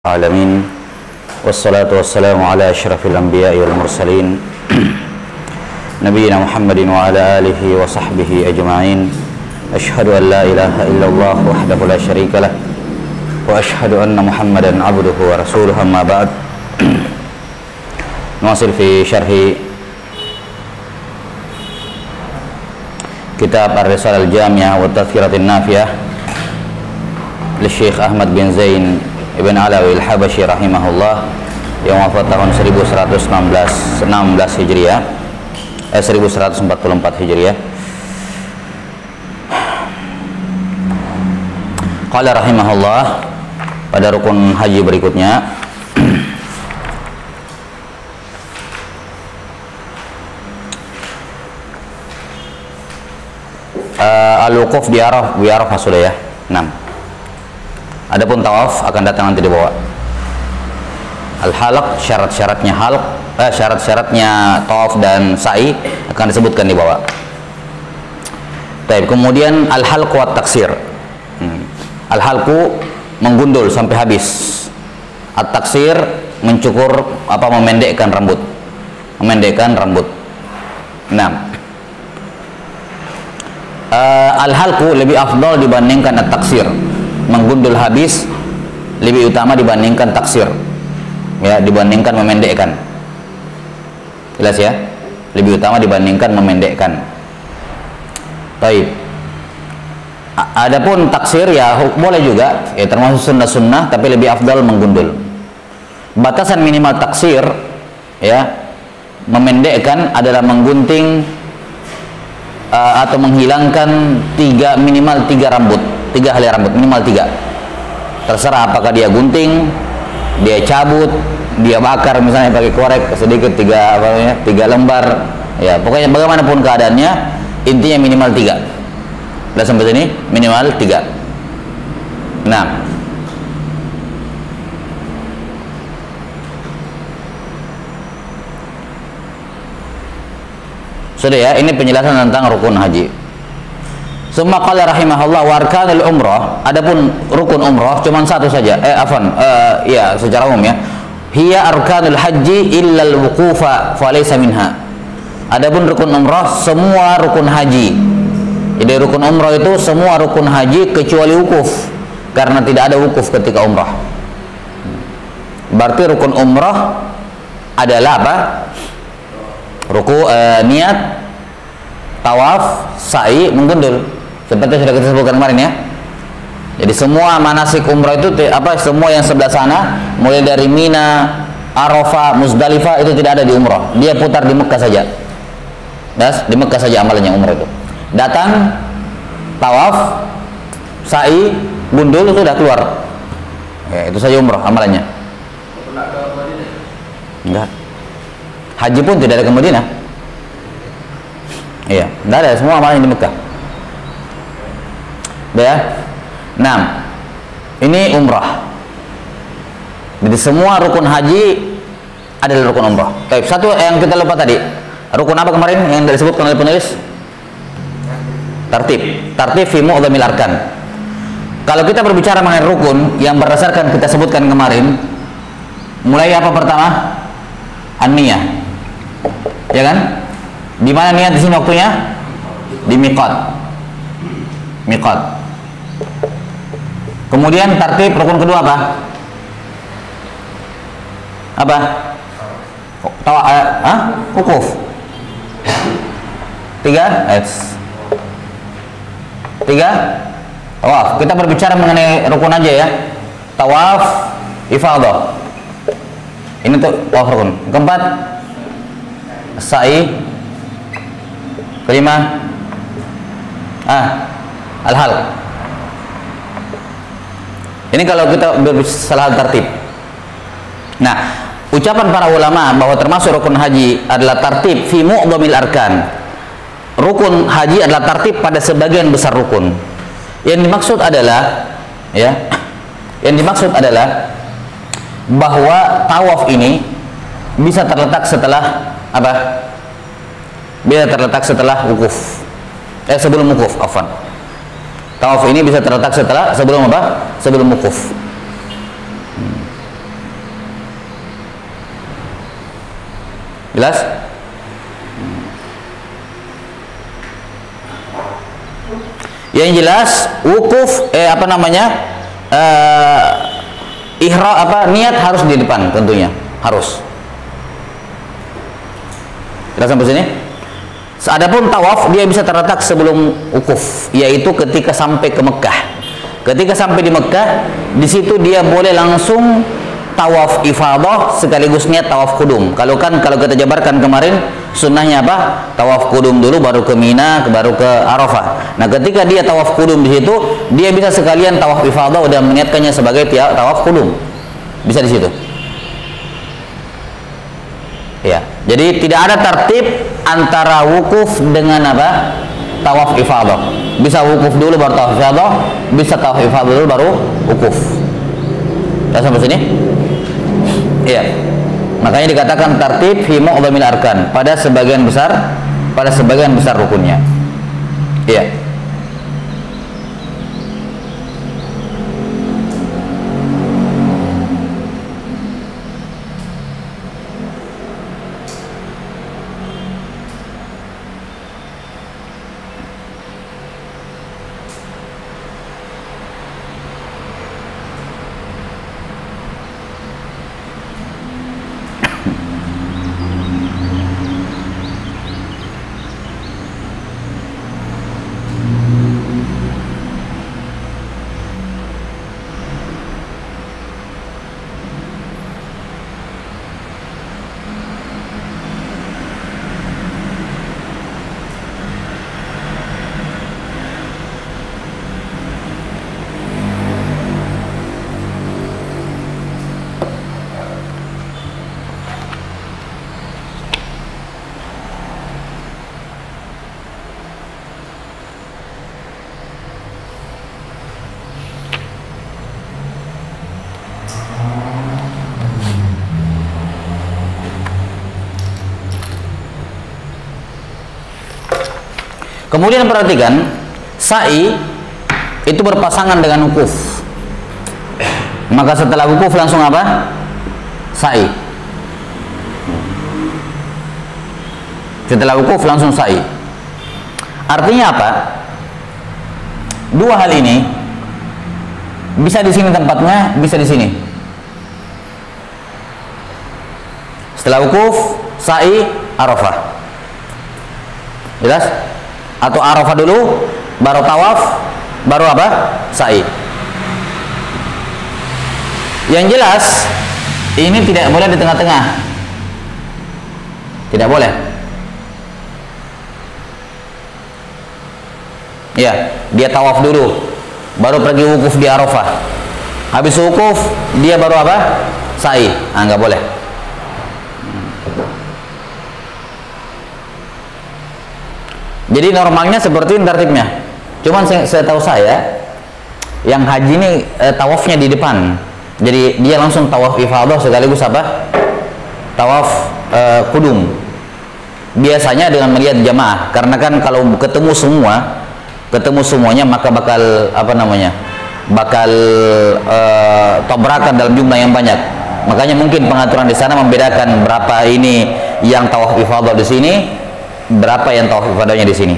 Alamin. Wassalatu wassalamu ala asyrafil anbiya'i wal mursalin Nabiyyina Muhammadin wa ala alihi wa sahbihi ajma'in. Ashhadu an la ilaha illallah wahdahu la syarika lah wa ashhadu anna Muhammadan abduhu wa rasuluhu, amma ba'd. Nuwasil fi syarhi kitab Ar-Risalah Al-Jami'ah wa Tadhkiratin Nafiyah li Syekh Ahmad bin Zain Ibn Alawi Al-Habashi rahimahullah, yang wafat tahun 1116 Hijriah, 1144 Hijriah. Qala rahimahullah, pada rukun haji berikutnya al-wuquf di Arafah sudah ya. 6. Adapun tawaf akan datang nanti di bawah. Al-halaq, syarat-syaratnya halq, syarat-syaratnya tawaf dan sa'i akan disebutkan di bawah. Baik, kemudian al-halq wa taksir. Al-halqu menggundul sampai habis. At-taksir mencukur memendekkan rambut. Memendekkan rambut. 6. Al-halqu lebih afdal dibandingkan at-taksir. Menggundul habis lebih utama dibandingkan taksir, ya, dibandingkan memendekkan. Jelas ya? Lebih utama dibandingkan memendekkan. Baik. Adapun taksir ya boleh juga, ya, termasuk sunnah-sunnah, tapi lebih afdal menggundul. Batasan minimal taksir, ya, memendekkan adalah menggunting atau menghilangkan minimal 3 rambut. 3 helai rambut, minimal 3. Terserah apakah dia gunting, dia cabut, dia bakar misalnya pakai korek sedikit 3 lembar, ya, pokoknya bagaimanapun keadaannya, intinya minimal 3. Udah sampai sini, minimal 3. Nah, sudah ya, ini penjelasan tentang rukun haji. Summa qala rahimahullah wa arkanul umrah, adapun rukun umrah cuma satu saja. Ya, secara umum ya. Hiya arkanul haji illa al-wuqufa fa laysa minha. Adapun rukun umrah semua rukun haji. Jadi rukun umrah itu semua rukun haji kecuali wukuf, karena tidak ada wukuf ketika umrah. Berarti rukun umrah adalah apa? Niat, tawaf, sa'i, menggundul. Seperti sudah kita sebutkan kemarin ya. Jadi semua manasik umrah itu semua yang sebelah sana, mulai dari Mina, Arafah, Muzdalifah, itu tidak ada di umrah. Dia putar di Mekah saja. Di Mekah saja amalannya umrah itu. Datang, tawaf, sa'i, gundul, itu sudah keluar. Ya, itu saja umrah amalannya. Enggak. Haji pun tidak ada ke Madinah. Iya, tidak ada, semua amalannya di Mekah. Ya. 6. Ini umrah. Jadi semua rukun haji adalah rukun umrah. Baik, satu yang kita lupa tadi. Rukun apa kemarin yang disebutkan oleh penulis? Tartib. Tartib fi mu'dhamil arkan. Kalau kita berbicara mengenai rukun yang berdasarkan kita sebutkan kemarin, mulai apa pertama? An-niyah. Ya kan? Di mana niat di sini waktunya? Di miqat. Miqat. Kemudian tartib rukun kedua apa? Wukuf. 3. Tawaf. Kita berbicara mengenai rukun aja ya. Tawaf, ifadah. Ini tuh tawaf rukun. Keempat, sa'i. Kelima, al-halq. Ini kalau kita bersalah tartib. Nah, ucapan para ulama bahwa termasuk rukun haji adalah tartib fi mu'dhamil arkan. Rukun haji adalah tartib pada sebagian besar rukun. Yang dimaksud adalah bahwa tawaf ini bisa terletak setelah apa? Bisa terletak setelah wukuf. Sebelum wukuf, afwan. Tawaf ini bisa terletak sebelum apa? Sebelum wukuf. Jelas? Yang jelas wukuf niat harus di depan, tentunya harus. Jelas sampai sini? Adapun tawaf dia bisa terletak sebelum wukuf, yaitu ketika sampai ke Mekah. Ketika sampai di Mekah, di situ dia boleh langsung tawaf ifadah sekaligus niat tawaf kudum. Kalau kita jabarkan kemarin, sunnahnya apa? Tawaf kudum dulu, baru ke Mina, baru ke Arafah. Nah, ketika dia tawaf kudum di situ, dia bisa sekalian tawaf ifadah dan meniatkannya sebagai tawaf kudum. Bisa di situ. Ya, jadi tidak ada tertib antara wukuf dengan apa? Tawaf ifadah. Bisa wukuf dulu baru tawaf ifadah, bisa tawaf ifadah dulu baru wukuf. Sudah sampai sini? Iya. Makanya dikatakan tertib fi mu'dhamil arkan, pada sebagian besar rukunnya. Iya. Kemudian perhatikan, sa'i itu berpasangan dengan wukuf. Maka setelah wukuf langsung apa? Sa'i. Setelah wukuf langsung sa'i. Artinya apa? Dua hal ini bisa di sini tempatnya, bisa di sini. Setelah wukuf, sa'i, Arafah. Jelas? Atau Arafah dulu, baru tawaf, baru apa? Sa'i. Yang jelas, ini tidak boleh di tengah-tengah. Tidak boleh. Ya, dia tawaf dulu, baru pergi wukuf di Arafah. Habis wukuf, dia baru apa? Sa'i. Nggak boleh. Jadi normalnya seperti ini tertibnya. Cuman saya tahu yang haji ini tawafnya di depan. Jadi dia langsung tawaf ifadah sekaligus apa? Tawaf kudum. Biasanya dengan melihat jamaah, karena kan kalau ketemu semuanya maka bakal bakal tabrakan dalam jumlah yang banyak. Makanya mungkin pengaturan di sana membedakan berapa ini yang tawaf ifadah di sini, berapa yang tawaf ifadahnya di sini,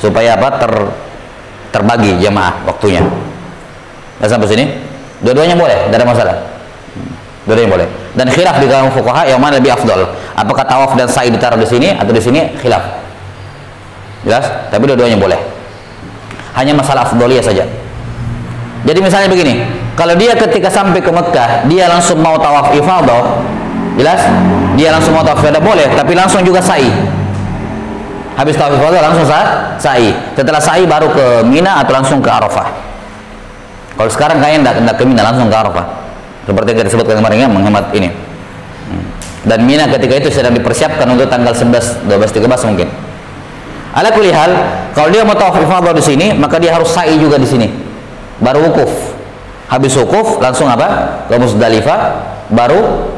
supaya apa? Terbagi jamaah waktunya. Nah, sampai sini dua-duanya boleh, tidak ada masalah. Dua-duanya boleh. Dan khilaf di kalangan fuqaha yang mana lebih afdal, apakah tawaf dan sa'i ditaruh di sini atau di sini, khilaf. Jelas? Tapi dua-duanya boleh. Hanya masalah afdaliyah saja. Jadi misalnya begini, kalau dia ketika sampai ke Mekah dia langsung mau tawaf ifadah, jelas? Dia langsung mau tawaf ifadah boleh, tapi langsung juga sa'i. Habis tawaf ifadah langsung sa'i. Setelah sa'i baru ke Mina atau langsung ke Arafah. Kalau sekarang kayaknya tidak ke Mina, langsung ke Arafah. Seperti yang kita sebutkan kemarin, ya, menghemat ini. Dan Mina ketika itu sedang dipersiapkan untuk tanggal 11, 12, 13 mungkin. Ala kulli hal, kalau dia mau tawaf ifadah di sini, maka dia harus sa'i juga di sini. Baru wukuf. Habis wukuf langsung apa? Ke Musdalifah, baru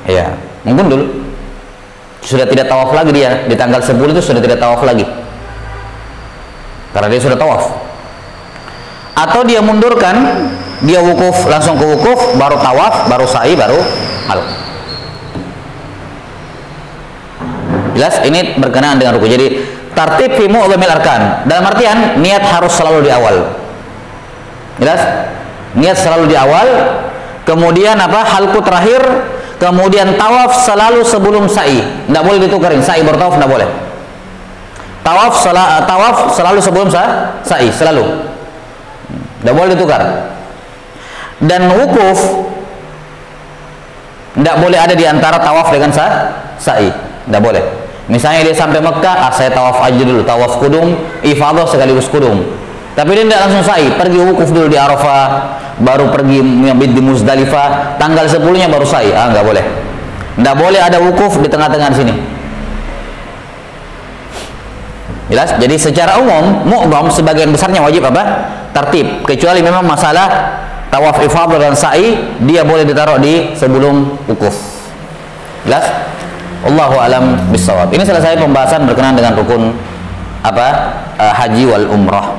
ya, menggundul. Sudah tidak tawaf lagi dia di tanggal 10 itu, sudah tidak tawaf lagi karena dia sudah tawaf. Atau dia mundurkan, dia wukuf langsung ke wukuf, baru tawaf, baru sa'i, baru halal. Jelas? Ini berkenaan dengan rukun. Jadi tartib fi mu'dhamil arkan. Dalam artian niat harus selalu di awal. Jelas? Niat selalu di awal. Kemudian apa? Halqu terakhir. Kemudian tawaf selalu sebelum sa'i. Tidak boleh ditukarin. Sa'i baru tawaf tidak boleh. Tawaf selalu sebelum sa'i, selalu. Tidak boleh ditukar. Dan wukuf tidak boleh ada di antara tawaf dengan sa'i. Tidak boleh. Misalnya dia sampai Mekah, saya tawaf aja dulu, tawaf kudung, ifadah sekaligus kudung. Tapi dia tidak langsung sa'i, pergi wukuf dulu di Arafah, baru pergi mabit di Muzdalifah, tanggal 10-nya baru sa'i. Nggak boleh. Nggak boleh ada wukuf di tengah-tengah sini. Jelas? Jadi secara umum, mu'dham sebagian besarnya wajib apa? Tartib. Kecuali memang masalah tawaf ifadah dan sa'i, dia boleh ditaruh di sebelum wukuf. Jelas? Allahu alam bissawab. Ini selesai pembahasan berkenaan dengan rukun apa? Haji wal umrah.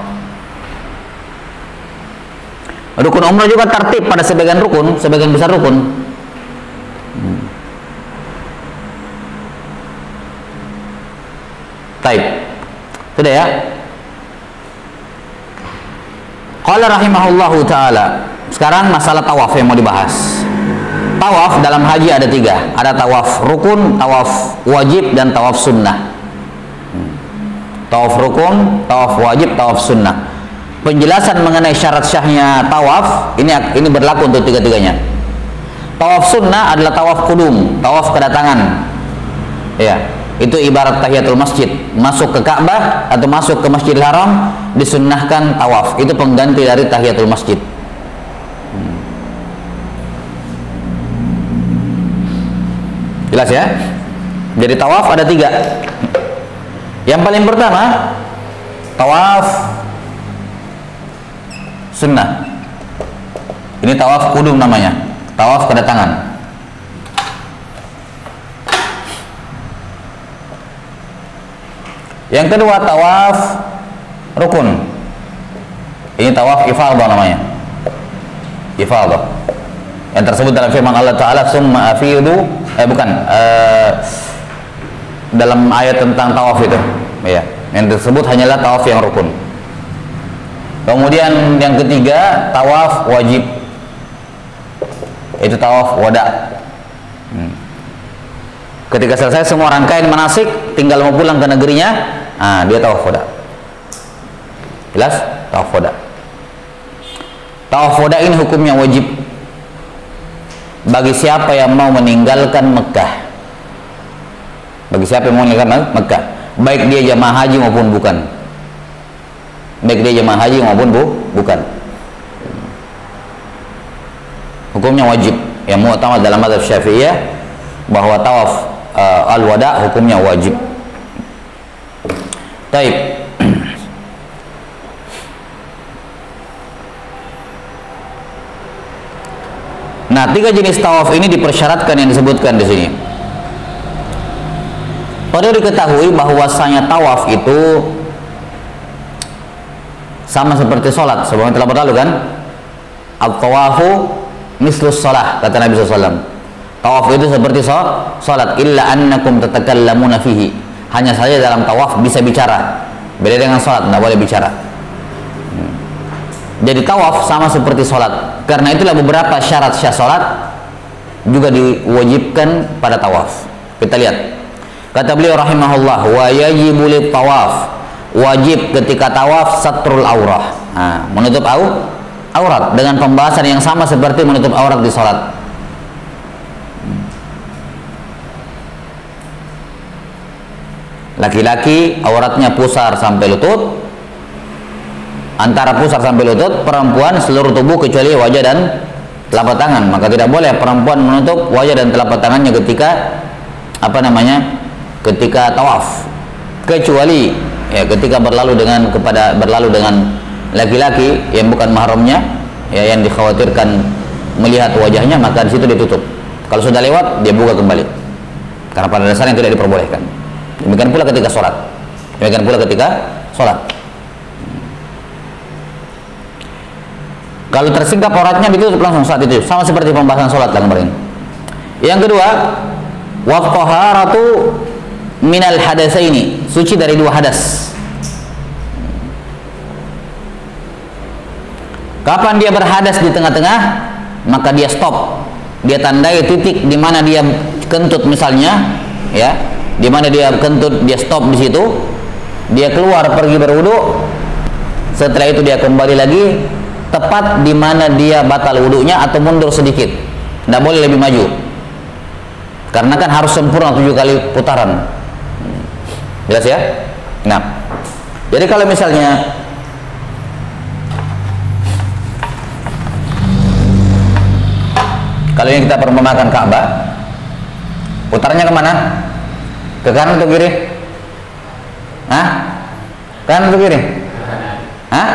Rukun umrah juga tertib pada sebagian rukun, sebagian besar rukun. Taib. Sudah ya? Qala rahimahullahu ta'ala. Sekarang masalah tawaf yang mau dibahas. Tawaf dalam haji ada 3. Ada tawaf rukun, tawaf wajib, dan tawaf sunnah. Tawaf rukun, tawaf wajib, tawaf sunnah. Penjelasan mengenai syarat syahnya tawaf ini berlaku untuk 3-tiganya. Tawaf sunnah adalah tawaf qudum, tawaf kedatangan. Ya, itu ibarat tahiyatul masjid. Masuk ke Ka'bah atau masuk ke Masjidil Haram disunnahkan tawaf. Itu pengganti dari tahiyatul masjid. Jelas ya? Jadi tawaf ada 3. Yang paling pertama tawaf sunnah. Ini tawaf qudum namanya, tawaf kedatangan. Yang kedua tawaf rukun. Ini tawaf ifadah namanya. Ifadah. Yang tersebut dalam firman Allah Ta'ala, summa afidu, dalam ayat tentang tawaf itu, ya. Yang tersebut hanyalah tawaf yang rukun. Kemudian yang ketiga tawaf wajib, itu tawaf wada. Ketika selesai semua rangkaian manasik, tinggal mau pulang ke negerinya, dia tawaf wada. Jelas? Tawaf wada. Tawaf wada ini hukumnya wajib bagi siapa yang mau meninggalkan Mekah. Bagi siapa yang mau meninggalkan Mekah, baik dia jamaah haji maupun bukan. Baik dia jamaah haji maupun bukan. Hukumnya wajib. Yang mu'tamad dalam mazhab Syafi'iyah bahwa tawaf al-wada hukumnya wajib. Taib. Nah, 3 jenis tawaf ini dipersyaratkan yang disebutkan di sini. Perlu diketahui bahwasanya tawaf itu sama seperti sholat, sebagaimana telah berlalu kan? At-tawafu mislus shalah, kata Nabi SAW. Tawaf itu seperti sholat, illa annakum tatakallamuna fihi. Hanya saja dalam tawaf bisa bicara. Beda dengan sholat, tidak boleh bicara. Jadi tawaf sama seperti sholat. Karena itulah beberapa syarat syah sholat juga diwajibkan pada tawaf. Kita lihat. Kata beliau rahimahullah, wa yajibu lit tawaf, wajib ketika tawaf satrul aurah. Menutup aurat dengan pembahasan yang sama seperti menutup aurat di sholat. Laki-laki auratnya pusar sampai lutut, antara pusar sampai lutut. Perempuan seluruh tubuh kecuali wajah dan telapak tangan. Maka tidak boleh perempuan menutup wajah dan telapak tangannya ketika ketika tawaf, kecuali ya ketika berlalu dengan laki-laki yang bukan mahramnya, ya, yang dikhawatirkan melihat wajahnya, maka di situ ditutup. Kalau sudah lewat dia buka kembali, karena pada dasarnya tidak diperbolehkan. Demikian pula ketika sholat. Kalau tersingkap auratnya ditutup langsung saat itu, sama seperti pembahasan sholat dalam ini. Yang kedua, wat taharatu minal hadatsaini, suci dari dua hadas. Kapan dia berhadas di tengah-tengah, maka dia stop. Dia tandai titik di mana dia kentut misalnya, ya. Di mana dia kentut, dia stop di situ. Dia keluar pergi berwudu. Setelah itu dia kembali lagi tepat di mana dia batal wudunya atau mundur sedikit. Tidak boleh lebih maju. Karena kan harus sempurna 7 kali putaran. Jelas ya? Nah, jadi kalau misalnya kalau yang kita perumpamakan Ka'bah, putarnya kemana? Ke kanan atau kiri? Hah? Kanan atau kiri? Hah?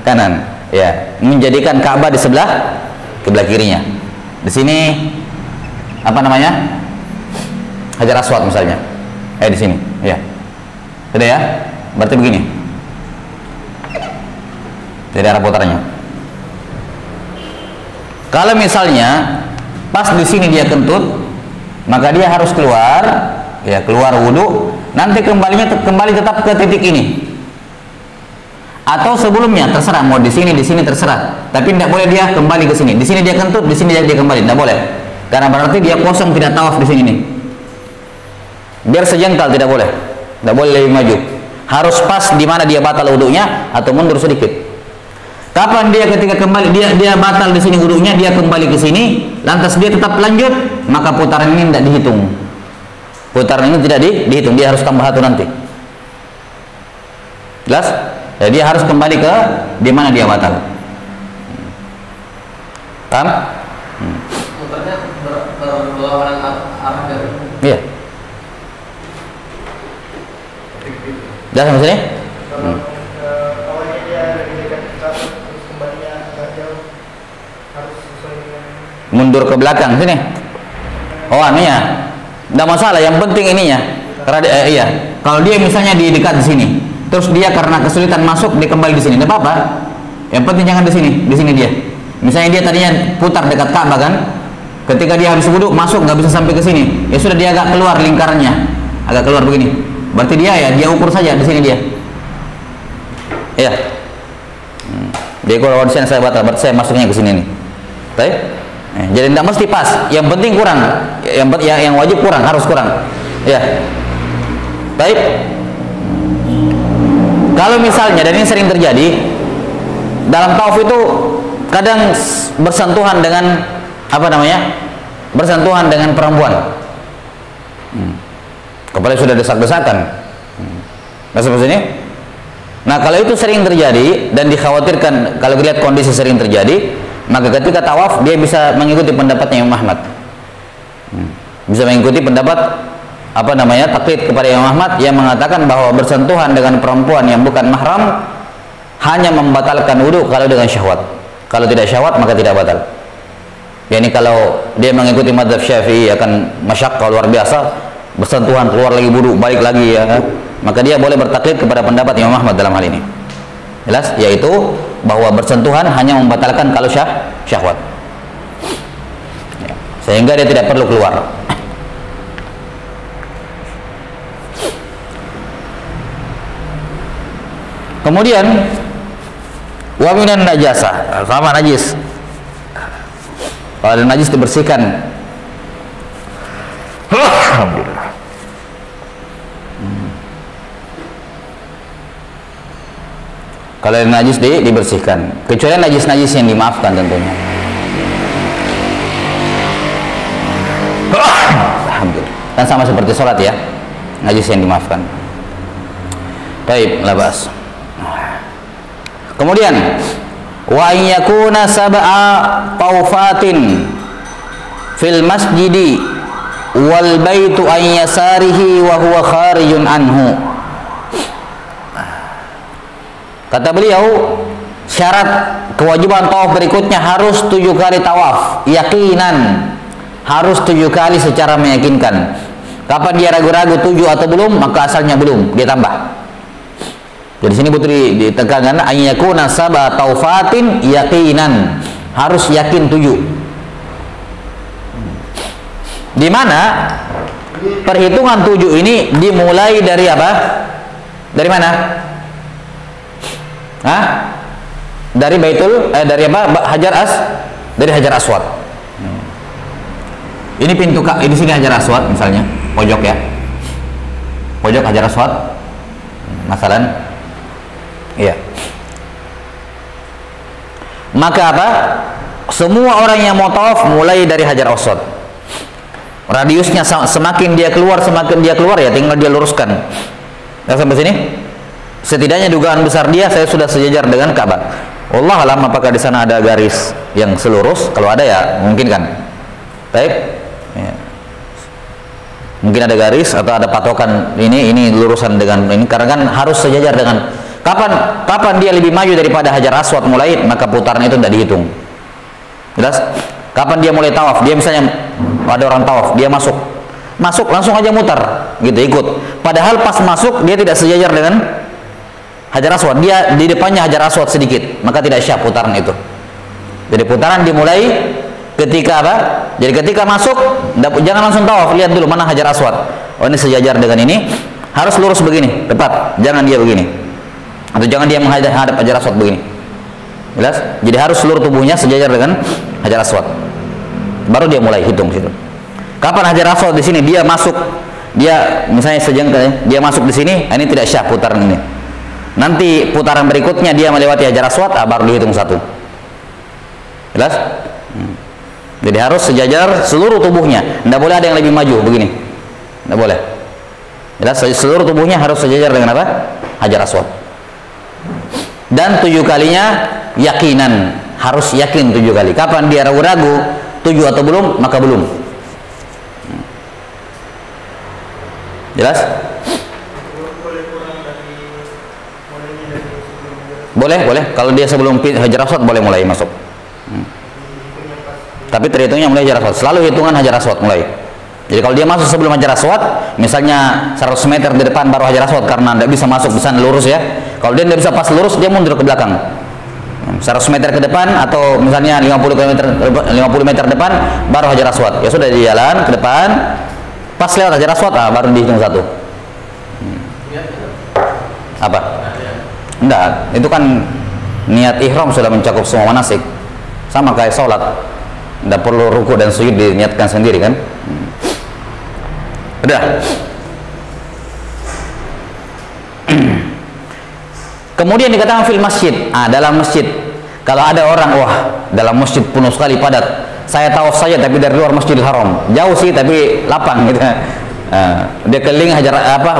Kanan. Ya, menjadikan Ka'bah di sebelah kiblat kirinya. Di sini apa namanya? Hajar Aswad misalnya. Di sini, ya. Sudah ya? Berarti begini. Jadi arah putarnya. Kalau misalnya pas di sini dia kentut, maka dia harus keluar, ya, keluar wudu, nanti kembali tetap ke titik ini. Atau sebelumnya terserah, mau di sini terserah. Tapi tidak boleh dia kembali ke sini. Di sini dia kentut, di sini dia kembali, tidak boleh. Karena berarti dia kosong, tidak tawaf di sini nih. Biar sejengkal tidak boleh. Tidak boleh lebih maju. Harus pas di mana dia batal wudunya atau mundur sedikit. Kapan dia ketika kembali dia batal di sini wudunya, dia kembali ke sini, lantas dia tetap lanjut, maka putaran ini tidak dihitung. Putaran ini tidak dihitung, dia harus tambah satu nanti. Jelas? Jadi dia harus kembali ke di mana dia batal. Paham? Putarnya berlawanan arah dari. Iya. Jelas sampai sini? Awalnya dia dari dekat terus kembalinya agak jauh, harus sesuai dengan Mundur ke belakang sini. Oh, anunya. Tidak masalah, yang penting ininya. Karena iya. Kalau dia misalnya di dekat di sini, terus dia karena kesulitan masuk, dia kembali di sini, tidak apa-apa. Yang penting jangan di sini dia. Misalnya dia tadinya putar dekat Ka'bah kan, ketika dia habis wudu masuk nggak bisa sampai ke sini, ya sudah dia agak keluar lingkarannya, agak keluar begini. Berarti dia ukur saja di sini dia. Ya. Jadi kalau di sini saya batal, berarti saya masuknya ke sini nih. Baik. Jadi tidak mesti pas. Yang penting kurang. Yang wajib kurang, harus kurang. Ya. Baik. Kalau misalnya, dan ini sering terjadi dalam tawaf itu kadang bersentuhan dengan apa namanya? Bersentuhan dengan perempuan. Kepala sudah desak-desakan. Maksud ini? Nah, kalau itu sering terjadi dan dikhawatirkan kalau lihat kondisi sering terjadi, maka ketika tawaf dia bisa mengikuti pendapatnya Imam Ahmad. Bisa mengikuti pendapat apa namanya? Taklid kepada Imam Ahmad yang mengatakan bahwa bersentuhan dengan perempuan yang bukan mahram hanya membatalkan wudu kalau dengan syahwat. Kalau tidak syahwat maka tidak batal. Yani kalau dia mengikuti mazhab Syafi'i akan masyaqqah luar biasa, bersentuhan keluar lagi wudu, balik lagi ya, maka dia boleh bertaklid kepada pendapat Imam Ahmad dalam hal ini. Jelas? Yaitu bahwa bersentuhan hanya membatalkan kalau syahwat. Ya. Sehingga dia tidak perlu keluar. Kemudian wa minan najasa, sama najis. Kalau ada najis dibersihkan. Alhamdulillah. Kalau ada najis dibersihkan, kecuali najis-najis yang dimaafkan tentunya. Alhamdulillah. Dan sama seperti sholat ya, najis yang dimaafkan. Baik, labas. Kemudian wa yakuna sab'a tawfatin fil masjidi wal baitu an yasarihi wa huwa kharijun anhu. Kata beliau, syarat kewajiban tawaf berikutnya harus 7 kali tawaf, yakinan, harus 7 kali secara meyakinkan. Kapan dia ragu-ragu 7 atau belum, maka asalnya belum, dia tambah. Jadi sini butuh ditekankan ayyakuna sab'a taufatin yakinan, harus yakin 7. Di mana perhitungan 7 ini dimulai dari apa? Dari mana? Hah? Dari dari apa? Dari Hajar Aswad. Ini pintu di sini Hajar Aswad misalnya, pojok ya. Pojok Hajar Aswad. Masalan. Iya. Maka apa? Semua orang yang mau tawaf mulai dari Hajar Aswad. Radiusnya semakin dia keluar ya, tinggal dia luruskan. Nah, sampai sini. Setidaknya dugaan besar dia saya sudah sejajar dengan Ka'bah. Allah alam apakah di sana ada garis yang selurus? Kalau ada ya mungkin kan. Baik. Ya. Mungkin ada garis atau ada patokan ini lurusan dengan ini, karena kan harus sejajar dengan kapan dia lebih maju daripada Hajar Aswad mulai, maka putaran itu tidak dihitung. Jelas? Kapan dia mulai tawaf? Dia misalnya ada orang tawaf, dia masuk langsung aja mutar gitu, ikut. Padahal pas masuk dia tidak sejajar dengan Hajar Aswad, dia di depannya Hajar Aswad sedikit, maka tidak syah putaran itu. Jadi putaran dimulai ketika apa? Jadi ketika masuk, jangan langsung tawaf, lihat dulu mana Hajar Aswad. Oh ini sejajar dengan ini, harus lurus begini, tepat. Jangan dia begini, atau jangan dia menghadap Hajar Aswad begini. Jelas? Jadi harus seluruh tubuhnya sejajar dengan Hajar Aswad. Baru dia mulai hitung situ. Kapan Hajar Aswad di sini dia masuk, dia misalnya sejengkal, dia masuk di sini, ini tidak syah putaran ini. Nanti putaran berikutnya dia melewati Hajar Aswad, baru dihitung satu. Jelas? Jadi harus sejajar seluruh tubuhnya. Tidak boleh ada yang lebih maju begini. Tidak boleh. Jelas? Seluruh tubuhnya harus sejajar dengan apa? Hajar Aswad. Dan 7 kalinya yakinan, harus yakin 7 kali. Kapan dia ragu-ragu 7 atau belum, maka belum. Jelas? Boleh. Kalau dia sebelum Hajar Aswad boleh mulai masuk. Tapi terhitungnya mulai Hajar Aswad. Selalu hitungan Hajar Aswad mulai. Jadi kalau dia masuk sebelum Hajar Aswad, misalnya 100 meter di depan baru Hajar Aswad, karena tidak bisa masuk di sana lurus ya. Kalau dia tidak bisa pas lurus, dia mundur ke belakang. 100 meter ke depan atau misalnya 50 meter depan baru Hajar Aswad. Ya sudah di jalan ke depan, pas lewat Hajar Aswad, baru dihitung satu. Apa? Enggak, itu kan niat ihram sudah mencakup semua manasik. Sama kayak sholat, tidak perlu ruku dan sujud diniatkan sendiri kan. Udah. Kemudian dikatakan fil masjid, dalam masjid. Kalau ada orang, wah dalam masjid penuh sekali padat, saya tawaf saja tapi dari luar Masjidil Haram, jauh sih tapi lapang gitu. Dia keliling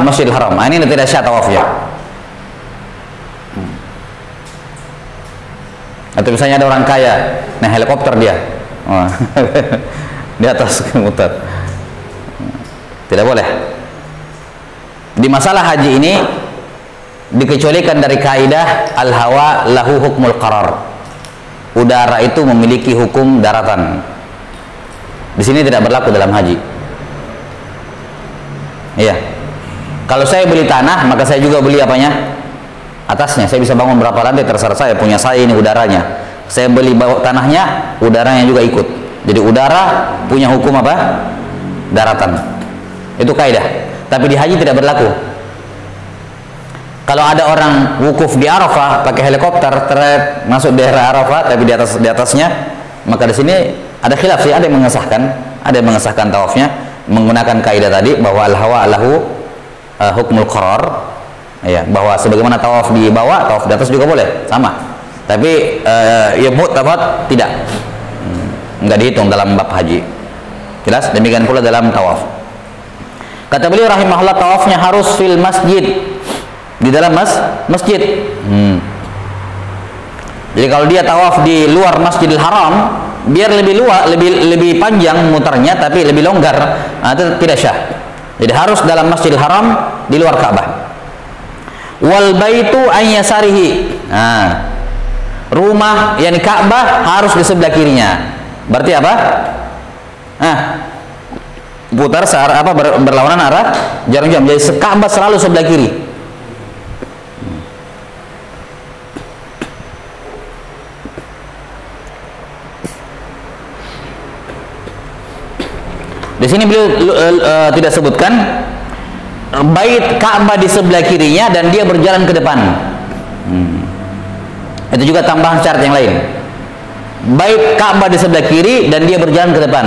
Masjidil Haram, ini tidak syah tawafnya. Atau misalnya ada orang kaya, nah helikopter dia, di atas muter, tidak boleh. Di masalah haji ini dikecualikan dari kaidah al-hawa lahu hukmul qarar. Udara itu memiliki hukum daratan. Di sini tidak berlaku dalam haji. Iya. Kalau saya beli tanah, maka saya juga beli apanya? Atasnya. Saya bisa bangun berapa lantai terserah saya, punya saya ini udaranya. Saya beli bawah tanahnya, udaranya juga ikut. Jadi udara punya hukum apa? Daratan. Itu kaidah. Tapi di haji tidak berlaku. Kalau ada orang wukuf di Arafah pakai helikopter masuk daerah Arafah tapi di atasnya, maka di sini ada khilaf sih, ada yang mengesahkan tawafnya menggunakan kaidah tadi bahwa al-hawa lahu hukmul qarar, ya, bahwa sebagaimana tawaf di bawah, tawaf di atas juga boleh, sama. Tapi ya mu'tabar tidak. Enggak dihitung dalam bab haji. Jelas? Demikian pula dalam tawaf. Kata beliau rahimahullah, tawafnya harus fil masjid, di dalam masjid. Jadi kalau dia tawaf di luar Masjidil Haram, biar lebih panjang muternya tapi lebih longgar, itu tidak syah. Jadi harus dalam Masjidil Haram, di luar Ka'bah. Wal baitu an yasarihi. Rumah yakni Ka'bah harus di sebelah kirinya. Berarti apa? Putar berlawanan arah jarum jam. Jadi Ka'bah selalu sebelah kiri. Di sini beliau tidak sebutkan bait Ka'bah di sebelah kirinya dan dia berjalan ke depan. Itu juga tambahan syarat yang lain. Bait Ka'bah di sebelah kiri dan dia berjalan ke depan.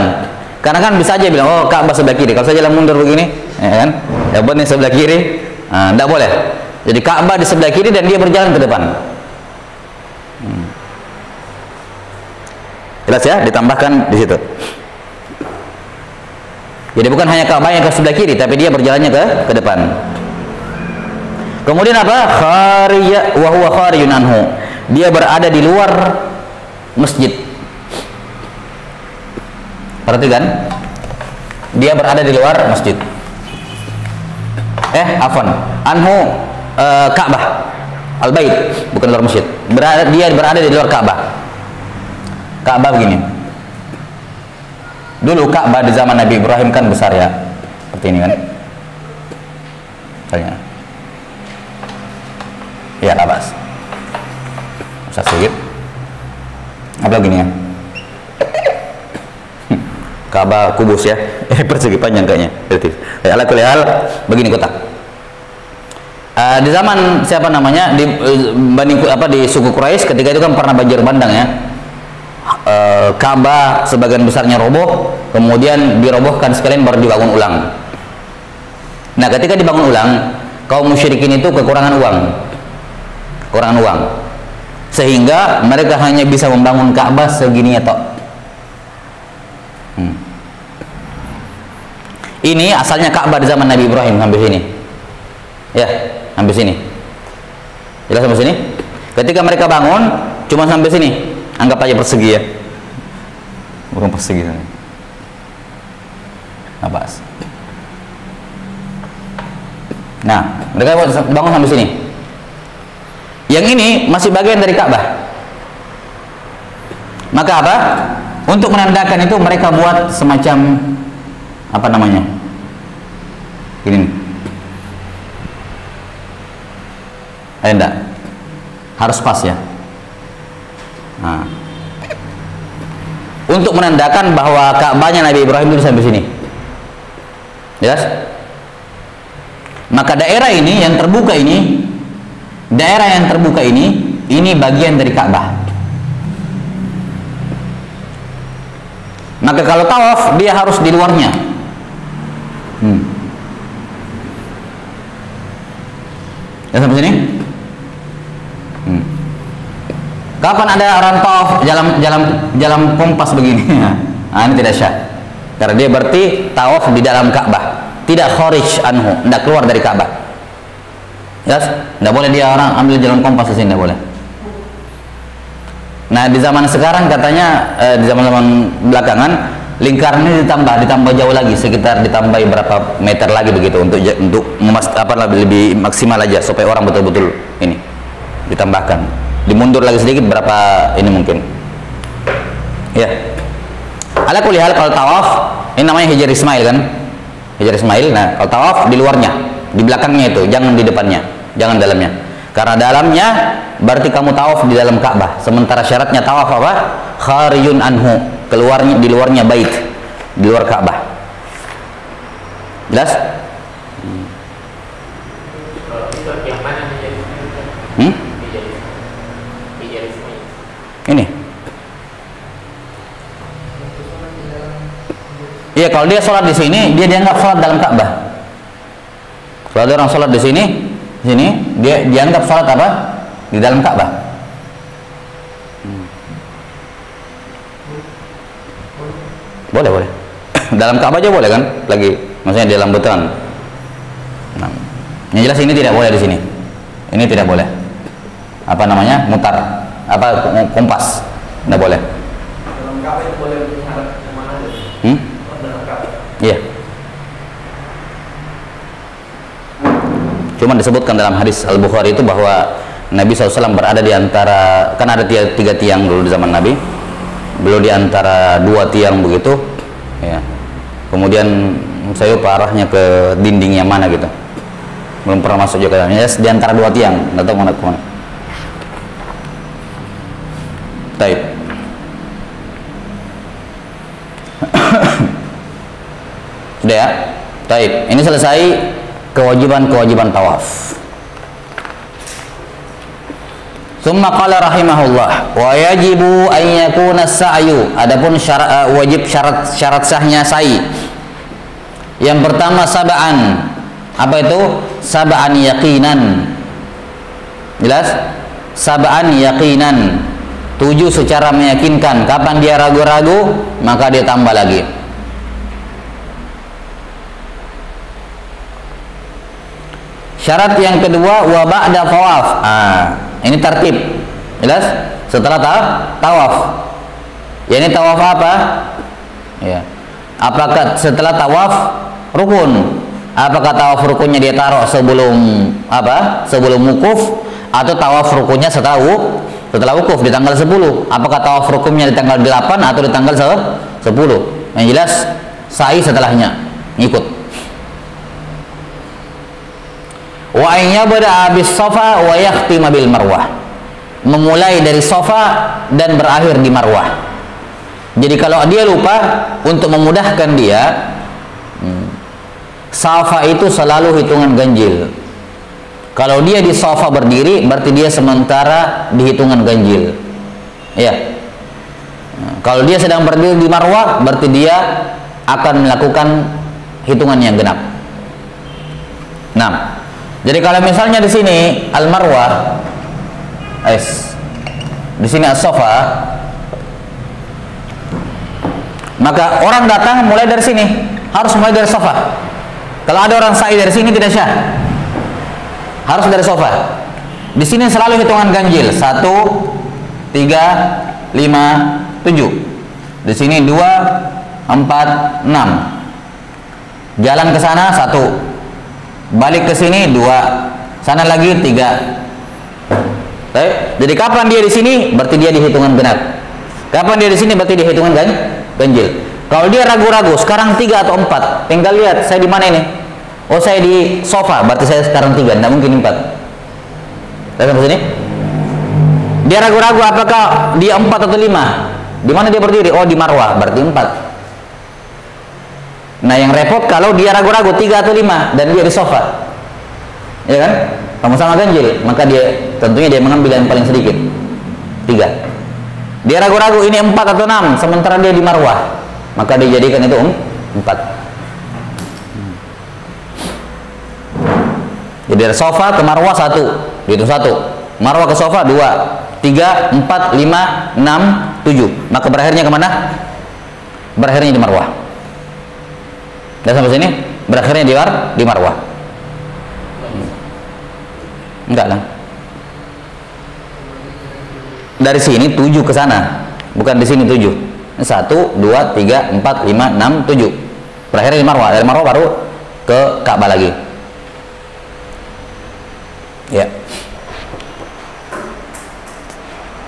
Karena kan bisa aja bilang, oh Ka'bah sebelah kiri. Kalau saya jalan mundur begini, ya kan? Ya benar sebelah kiri, tidak boleh. Jadi Ka'bah di sebelah kiri dan dia berjalan ke depan. Jelas ya? Ditambahkan di situ. Jadi bukan hanya Ka'bah yang ke sebelah kiri, tapi dia berjalannya ke depan. Kemudian apa? Kharija wa huwa kharijun anhu. Dia berada di luar masjid. Perhatikan. Dia berada di luar masjid. Afwan. Anhu Ka'bah. Al-Bait, bukan luar masjid. Dia berada di luar Ka'bah. Ka'bah begini. Dulu Ka'bah di zaman Nabi Ibrahim kan besar ya, seperti ini kan. Misalnya. Ya, labas. Besar sedikit. Apa begini ya? Ka'bah kubus ya. Persegi panjang kayaknya. Ala kulli hal begini kotak. Di zaman siapa namanya? Di suku Quraisy ketika itu kan pernah banjir bandang ya. Ka'bah sebagian besarnya roboh, kemudian dirobohkan sekalian baru dibangun ulang. Nah, ketika dibangun ulang, kaum musyrikin itu kekurangan uang, sehingga mereka hanya bisa membangun Ka'bah segini tok. Ini asalnya Ka'bah di zaman Nabi Ibrahim sampai sini, ya, sampai sini. Jelas sampai sini? Ketika mereka bangun, cuma sampai sini. Anggap aja persegi ya, bukan persegi. Abas. Nah, mereka bangun sampai sini. Yang ini masih bagian dari Ka'bah. Maka apa? Untuk menandakan itu mereka buat semacam apa namanya? Ini. Ada enggak? Harus pas ya. Nah, untuk menandakan bahwa Ka'bahnya Nabi Ibrahim itu sampai sini. Jelas? Maka daerah ini yang terbuka ini, bagian dari Ka'bah. Maka kalau tawaf dia harus di luarnya. Ya sampai sini? Kapan ada orang tawaf jalan kompas begini? Nah, ini tidak syah. Karena dia berarti tawaf di dalam Ka'bah, tidak kharij anhu, tidak keluar dari Ka'bah. Yes? Tidak boleh dia orang ambil jalan kompas di sini, tidak boleh. Nah, di zaman sekarang katanya di zaman belakangan lingkaran ini ditambah jauh lagi, sekitar ditambah berapa meter lagi begitu untuk lebih maksimal aja supaya orang betul-betul ini ditambahkan. Dimundur lagi sedikit berapa ini mungkin ya. Ala kulli hal kalau tawaf ini namanya Hijr Ismail kan, Hijr Ismail. Nah, kalau tawaf di luarnya, di belakangnya itu, jangan di depannya, jangan dalamnya, karena dalamnya berarti kamu tawaf di dalam Ka'bah, sementara syaratnya tawaf apa? Kharijun anhu, keluarnya, di luarnya bait, di luar Ka'bah. Jelas? Ini. Iya, kalau dia sholat di sini, dia dianggap sholat dalam Ka'bah. Kalau ada orang sholat di sini, dia dianggap sholat apa? Di dalam Ka'bah. Boleh. Dalam Ka'bah aja boleh kan? Lagi, maksudnya di dalam betulan. Nah, yang jelas ini tidak boleh di sini. Ini tidak boleh. Apa namanya? Mutar. Apa kompas, tidak boleh. Dalam Ka'bah itu boleh menghadap yang mana aja? Dalam Ka'bah. Iya. Cuma disebutkan dalam hadis Al-Bukhari itu bahwa Nabi SAW berada di antara, kan ada tiga tiang dulu di zaman Nabi, beliau di antara dua tiang begitu, ya. Kemudian saya arahnya ke dinding yang mana gitu, belum pernah masuk juga dalamnya. Di antara dua tiang, nggak tahu mana kemana. Baik. Sudah ya? Baik, ini selesai kewajiban-kewajiban tawaf. Tsumma qala rahimahullah wa yajibu an yakuna as-sa'yu. Adapun wajib syarat sahnya sa'i. Yang pertama sab'an. Apa itu? Sab'an yaqinan. Jelas? Sab'an yaqinan. 7 secara meyakinkan. Kapan dia ragu-ragu, maka dia tambah lagi. Syarat yang kedua wa ba'da tawaf. Ini tertib. Jelas? Setelah tawaf. Ya, ini tawaf apa? Ya. Apakah setelah tawaf rukun? Apakah tawaf rukunnya dia taruh sebelum apa? Sebelum wukuf, atau tawaf rukunnya setelah wukuf di tanggal 10? Apakah tawaf rukunnya di tanggal 8 atau di tanggal 10? Yang jelas sa'i setelahnya ngikut. Wa an yabda bis Safa wa yakhtima bil Marwah. Memulai dari Safa dan berakhir di Marwah. Jadi kalau dia lupa, untuk memudahkan dia, Safa itu selalu hitungan ganjil. Kalau dia di Safa berdiri, berarti dia sementara di hitungan ganjil. Ya. Kalau dia sedang berdiri di Marwah, berarti dia akan melakukan hitungan yang genap. Nah, jadi kalau misalnya di sini Al-Marwah, di sini As-Safa, maka orang datang mulai dari sini, harus mulai dari Safa. Kalau ada orang sa'i dari sini tidak syah, harus dari Safa. Di sini selalu hitungan ganjil, 1, 3, 5, 7. Di sini 2, 4, 6. Jalan ke sana 1. Balik ke sini 2, sana lagi 3. Jadi kapan dia di sini, berarti dia di hitungan genap. Kapan dia di sini, berarti dia hitungan ganjil. Kalau dia ragu-ragu, sekarang 3 atau 4, tinggal lihat saya di mana ini. Oh, saya di Safa, berarti saya sekarang 3, tidak mungkin 4. Lihat sampai sini. Dia ragu-ragu apakah dia 4 atau 5. Di mana dia berdiri? Oh, di Marwah, berarti 4. Nah, yang repot kalau dia ragu-ragu 3 atau 5 dan dia di Safa, ya kan? Sama-sama ganjil, maka dia tentunya dia mengambil yang paling sedikit, 3. Dia ragu-ragu ini 4 atau 6, sementara dia di Marwah, maka dijadikan itu 4. Jadi dari Safa ke Marwah 1, itu 1. Marwah ke Safa 2, 3, 4, 5, 6, 7. Maka berakhirnya kemana? Berakhirnya di Marwah. Dan sampai sini berakhirnya di Marwah. Enggak lah. Dari sini 7 ke sana, bukan di sini 7. 1, 2, 3, 4, 5, 6, 7. Berakhirnya di Marwah. Dari Marwah baru ke Ka'bah lagi. Ya.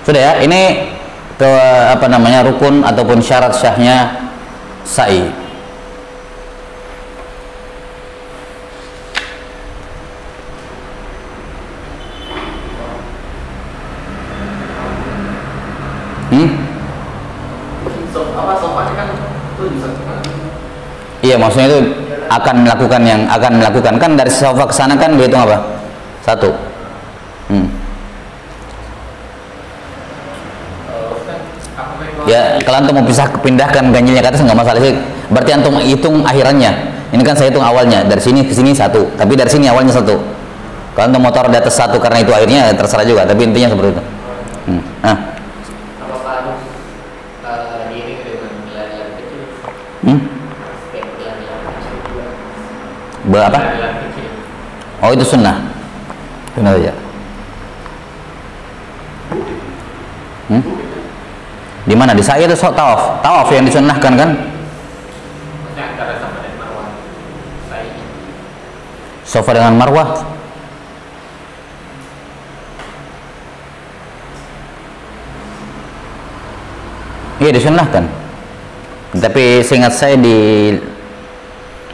Sudah ya, ini ke apa namanya, rukun ataupun syarat syahnya sa'i. Iya, maksudnya itu akan melakukan kan dari Safa ke sana kan dihitung apa? 1. Ya, kalau antum mau pindahkan ganjilnya ke atas nggak masalah sih. Berarti antum hitung akhirannya. Ini kan saya hitung awalnya dari sini ke sini 1, tapi dari sini awalnya 1. Kalau antum mau taruh di atas 1 karena itu akhirnya, terserah juga. Tapi intinya seperti itu. Berapa? Oh, itu sunnah. Sunnah saja. Di mana? Di sa'i atau tawaf? Tawaf yang disunnahkan kan? Safa dengan Marwah. Iya, disunnahkan. Tapi seingat saya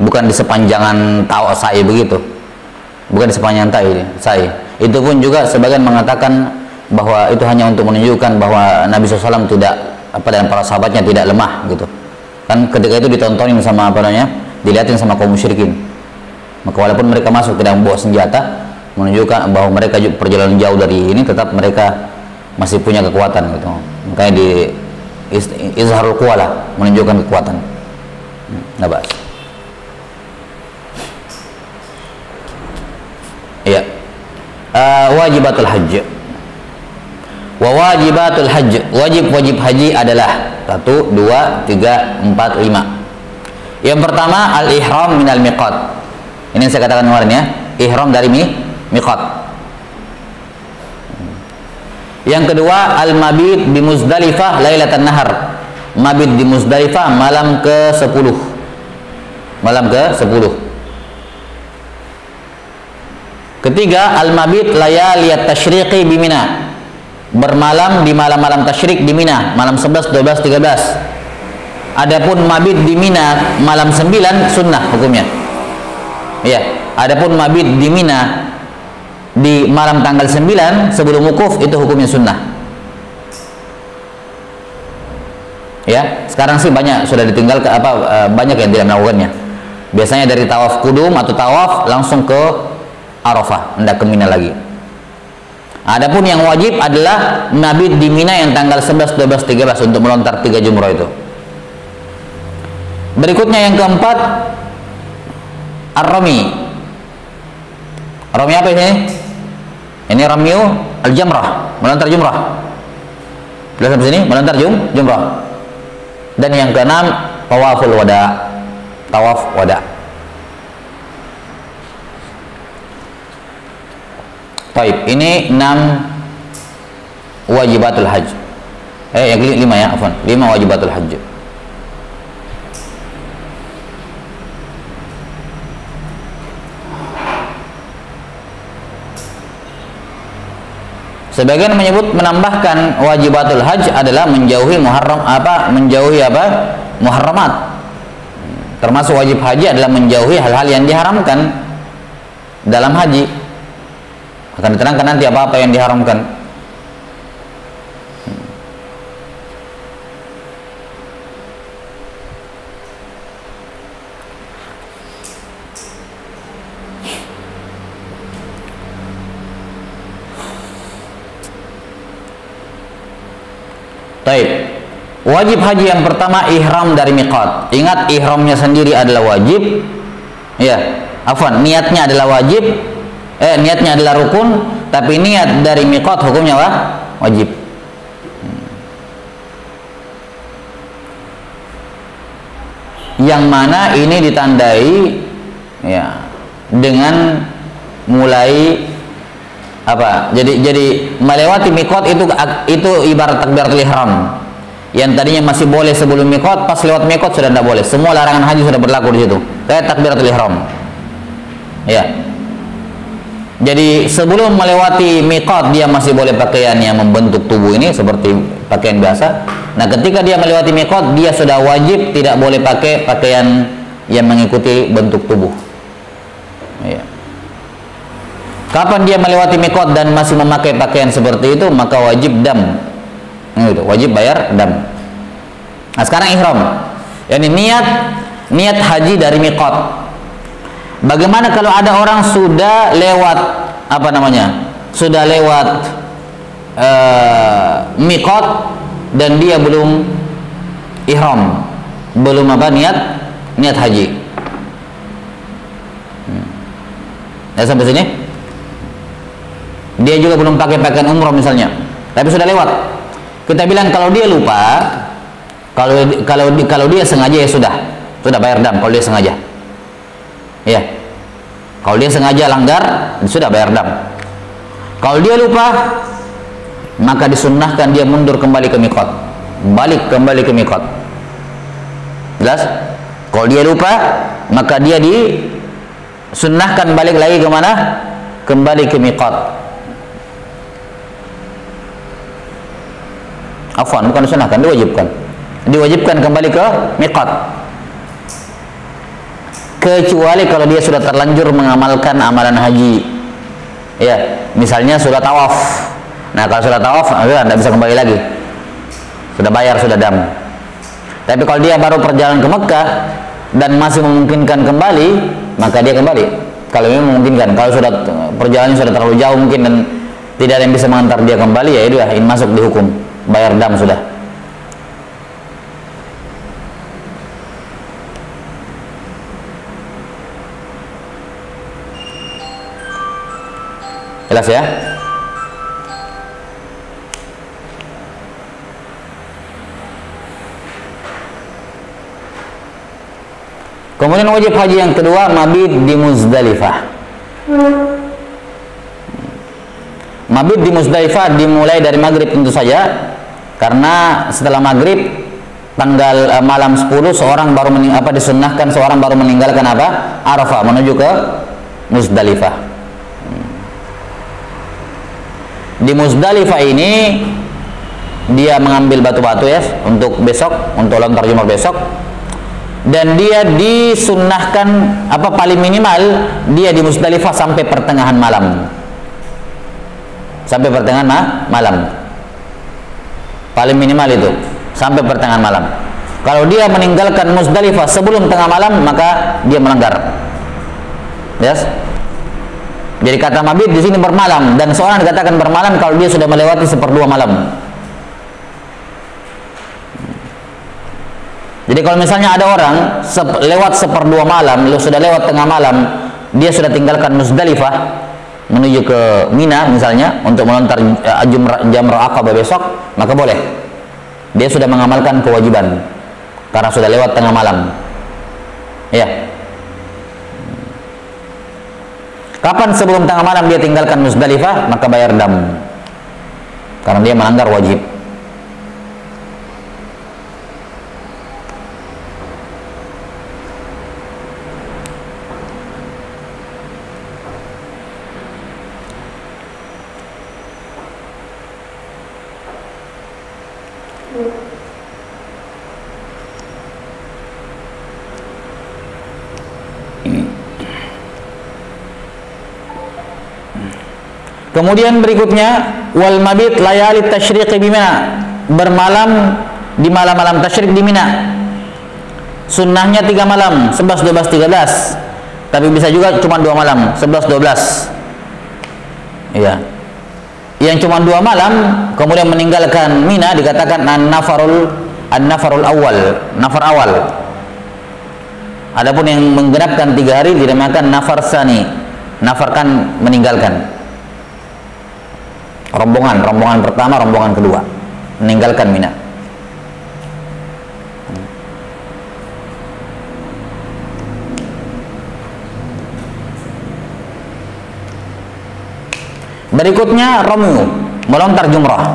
bukan di sepanjangan tawaf sa'i begitu. Bukan di sepanjang sa'i. Itu pun juga sebagian mengatakan bahwa itu hanya untuk menunjukkan bahwa Nabi SAW tidak dan para sahabatnya tidak lemah gitu. Kan ketika itu ditontonin sama dilihatin sama kaum musyrikin. Maka walaupun mereka masuk tidak membawa senjata, menunjukkan bahwa mereka perjalanan jauh dari ini, tetap mereka masih punya kekuatan gitu. Makanya di izharul quwwah lah, menunjukkan kekuatan. Nggak bahas. Ya. Wajibatul hajj. Wa wajibatul hajj. Wajib haji adalah 1, 2, 3, 4, 5. Yang pertama al-ihram minal miqat. Ini yang saya katakan kemarin ya, ihram dari miqat. Yang kedua al-mabit di Muzdalifah lailatan nahar. Mabit di Muzdalifah malam ke-10. Malam ke-10. Ketiga al-mabit layaliyat tasyriqi bi Mina. Bermalam di malam-malam tasyrik di Mina, malam 11, 12, 13. Adapun mabit di Mina malam 9 sunnah hukumnya. Ya, adapun mabit di Mina di malam tanggal 9 sebelum wukuf itu hukumnya sunnah. Ya, sekarang sih banyak sudah ditinggal ke banyak yang tidak melakukannya. Biasanya dari tawaf kudum atau tawaf langsung ke Arafah, hendak ke Mina lagi. Adapun yang wajib adalah mabit di Mina yang tanggal 11, 12, 13 untuk melontar 3 jumrah itu. Berikutnya yang keempat ar-rami. Rami apa ini? Ini ramyu al-jamrah, melontar jumrah. Lihat sampai sini, melontar jumrah. Dan yang keenam tawaful wada, tawaf wada. Baik, ini 6 wajibatul hajj. Yang 5 ya, afwan. 5 wajibatul hajj. Sebagian menyebut menambahkan wajibatul hajj adalah menjauhi muharramat. Termasuk wajib haji adalah menjauhi hal-hal yang diharamkan dalam haji. Akan diterangkan nanti apa-apa yang diharamkan. Taib. Wajib haji yang pertama ihram dari miqat. Ingat, ihramnya sendiri adalah wajib. Ya, afwan, niatnya adalah wajib. Niatnya adalah rukun, tapi niat dari miqat hukumnya apa? Wajib. Yang mana ini ditandai ya dengan mulai apa? Jadi melewati miqat itu ibarat takbiratul ihram. Yang tadinya masih boleh sebelum miqat, pas lewat miqat sudah tidak boleh. Semua larangan haji sudah berlaku di situ. Kayak takbiratul ihram. Ya. Jadi sebelum melewati miqat dia masih boleh pakaian yang membentuk tubuh ini seperti pakaian biasa. Nah, ketika dia melewati miqat dia sudah wajib tidak boleh pakai pakaian yang mengikuti bentuk tubuh. Ya. Kapan dia melewati miqat dan masih memakai pakaian seperti itu, maka wajib dam. Nah, itu wajib bayar dam. Nah, sekarang ihram. Yani niat haji dari miqat. Bagaimana kalau ada orang sudah lewat sudah lewat miqat dan dia belum ihram, belum niat haji. Ya, sampai sini dia juga belum pakai pakaian umroh misalnya, tapi sudah lewat. Kita bilang kalau dia lupa, kalau dia sengaja ya sudah bayar dam. Kalau dia sengaja, ya, kalau dia sengaja langgar sudah bayar dam. Kalau dia lupa, maka disunnahkan dia mundur kembali ke miqat, balik kembali ke miqat. Jelas? Kalau dia lupa, maka dia disunnahkan balik lagi ke mana? Kembali ke miqat. Afwan, bukan disunahkan, diwajibkan kembali ke miqat. Kecuali kalau dia sudah terlanjur mengamalkan amalan haji, ya, misalnya sudah tawaf. Nah, kalau sudah tawaf tidak bisa kembali lagi, sudah bayar, sudah dam. Tapi kalau dia baru perjalanan ke Mekah dan masih memungkinkan kembali, maka dia kembali. Kalau memang memungkinkan, kalau sudah perjalanannya sudah terlalu jauh mungkin dan tidak ada yang bisa mengantar dia kembali, ya itu ini masuk di hukum bayar dam sudah. Jelas ya? Kemudian wajib haji yang kedua, mabit di Muzdalifah. Mabit di Muzdalifah dimulai dari maghrib tentu saja, karena setelah maghrib tanggal malam 10 seorang baru disunnahkan seorang baru meninggalkan apa? Arafah menuju ke Muzdalifah. Di Muzdalifah ini dia mengambil batu-batu ya untuk besok, untuk lontar Jumat besok. Dan dia disunnahkan paling minimal dia di Muzdalifah sampai pertengahan malam. Sampai pertengahan malam. Paling minimal itu sampai pertengahan malam. Kalau dia meninggalkan Muzdalifah sebelum tengah malam, maka dia melanggar. Yes? Jadi kata mabit di sini bermalam, dan seorang dikatakan bermalam kalau dia sudah melewati 1/2 malam. Jadi kalau misalnya ada orang lewat 1/2 malam, sudah lewat tengah malam, dia sudah tinggalkan Muzdalifah menuju ke Mina misalnya untuk melontar Jamrah Aqabah besok, maka boleh. Dia sudah mengamalkan kewajiban karena sudah lewat tengah malam. Ya. Kapan sebelum tengah malam dia tinggalkan Muzdalifah, maka bayar dam. Karena dia melanggar wajib. Kemudian berikutnya wal mabit layali tasyriq bi Mina, bermalam di malam-malam tasyrik di Mina. Sunnahnya 3 malam, 11, 12, 13. Tapi bisa juga cuma 2 malam, 11, 12. Iya. Yang cuma 2 malam kemudian meninggalkan Mina dikatakan an-nafarul awal, nafar awal. Adapun yang menggenapkan 3 hari dinamakan nafar sani. Nafar kan meninggalkan. Rombongan pertama, rombongan kedua meninggalkan Mina. Berikutnya ramyu, melontar jumrah.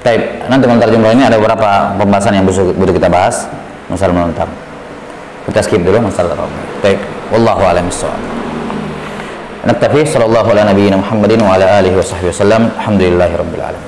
Baik, nanti melontar jumrah ini ada beberapa pembahasan yang butuh kita bahas. Masalah melontar. Kita skip dulu masalah ramyu. Baik, wallahu a'lam bishawab. Naktafi sallallahu ala nabiyyina Muhammadin wa ala alihi wa sahbihi wasallam. Alhamdulillahirabbil alamin.